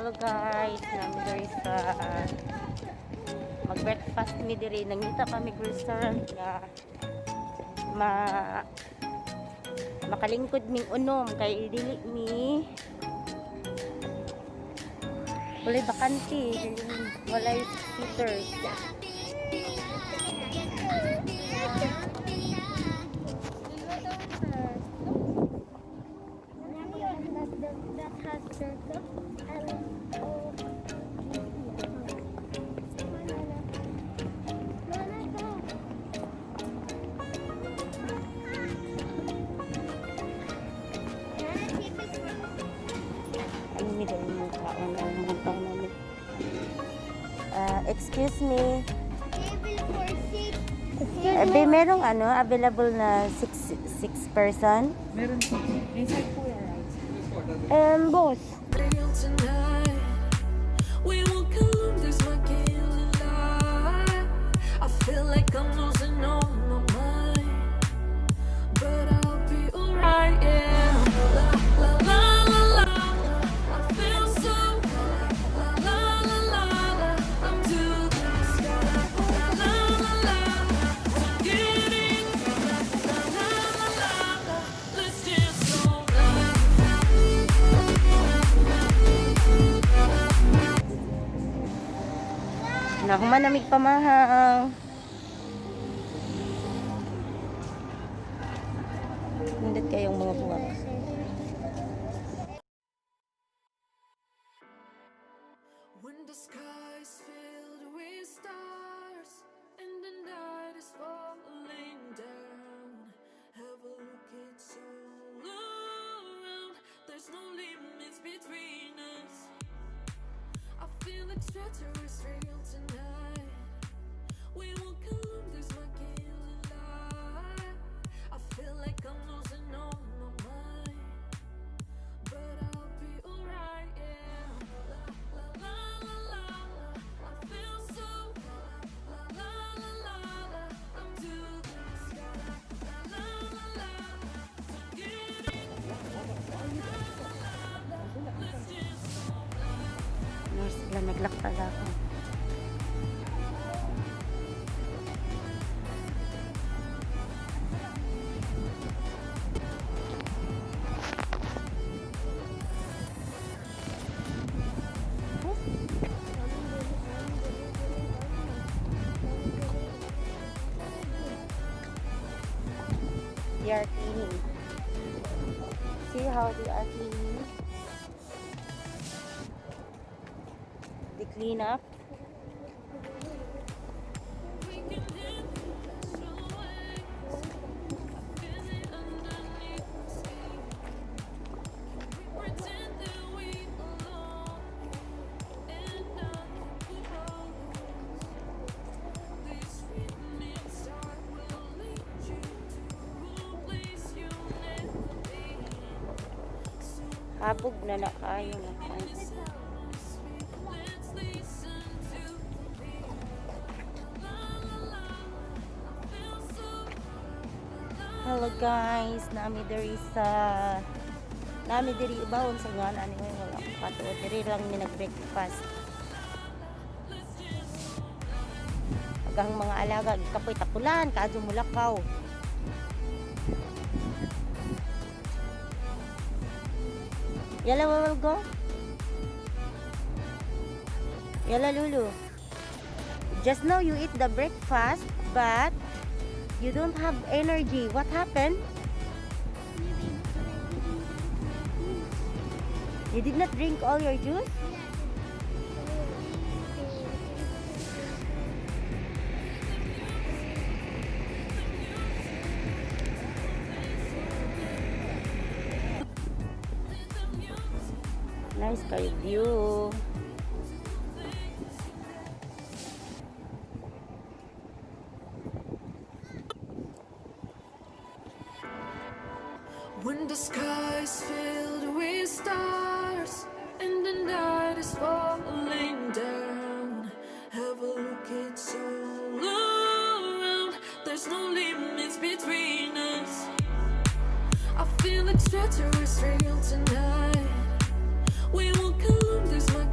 Hello guys, nami diri sa mag-breakfast mi diri. Nangita kami sa restaurant nga makalingkod ming unom kay dili mi walay bakante, walay seaters. Excuse me. Merong available na 6 person? Meron po. Inside po yung rice. Boss. We won't come, there's my killing light. I feel like I'm losing all my mind, but I'll be alright, yeah. La la la la la, I feel so la la la la la. I'm to the sky, la la la la. Get it, la la la la la. Let's dance all night. Nahuman namig pamahang. Hindi kayong mga buwak. When the sky's filled with stars and the night is falling down, have a look, it's all around. There's no limits between us. I feel extraterrestrial tonight. We won't come, there's my killing light. I feel like I'm losing all my mind, but I'll be alright, yeah. La la la la la, I feel so la la la la la. I'm to the sky, la la la la. Get it, la la la la. Let's dance all night. Nurse sila naglakad ako. They are cleaning. See how they are cleaning? They clean up. We can hit the waves. I feel it underneath my skin. We pretend that we belong, and nothing could hold us. This rhythmic start will lead you to a place you'll never be. So Habog na na kayo na. let's listen to the beat. La la la, I feel so Hello guys, nami diri ibawon sa nga ani wala katuod diri lang mi nag-breakfast. Agang mga alaga kapoy takulan kaadto mulakaw. Yala will go. Yala Lulu. Just now you eat the breakfast but you don't have energy. What happened? You did not drink all your juice? Nice kayo view. when the sky's filled with stars and the night is falling down. Have a look, it's all around. There's no limits between us. I feel extraterrestrial tonight. We won't come, there's my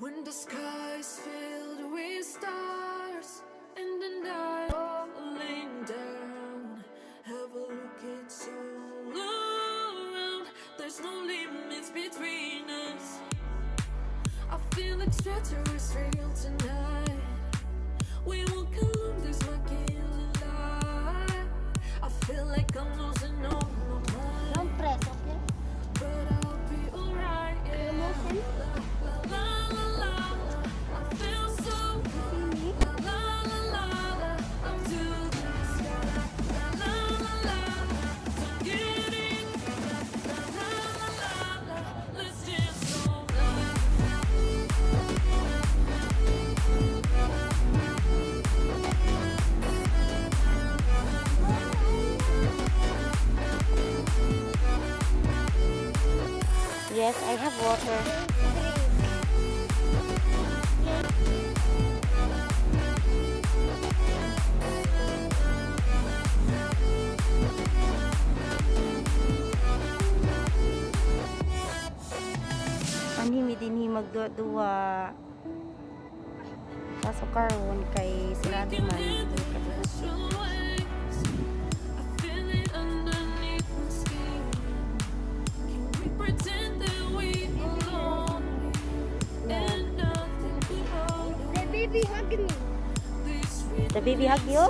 When the sky's filled with stars and the night falling down, have a look, it's all around. There's no limits between us. I feel extraterrestrial tonight. We walk along this killing light. I feel like I'm losing all my mind, Don't press, okay? but I'll be alright. Yeah. La la la la la. I feel so good. La la la la la. I'm to the sky. La la la la la. Don't get it. La la la la la. Let's dance all night. Yes, I have water. Animi din magduwa. Kaso karon kay sirado We can man. hit the special waves. I feel it underneath my skin. Can we pretend that we belong and nothing could hold The baby hug me. this The baby hug you?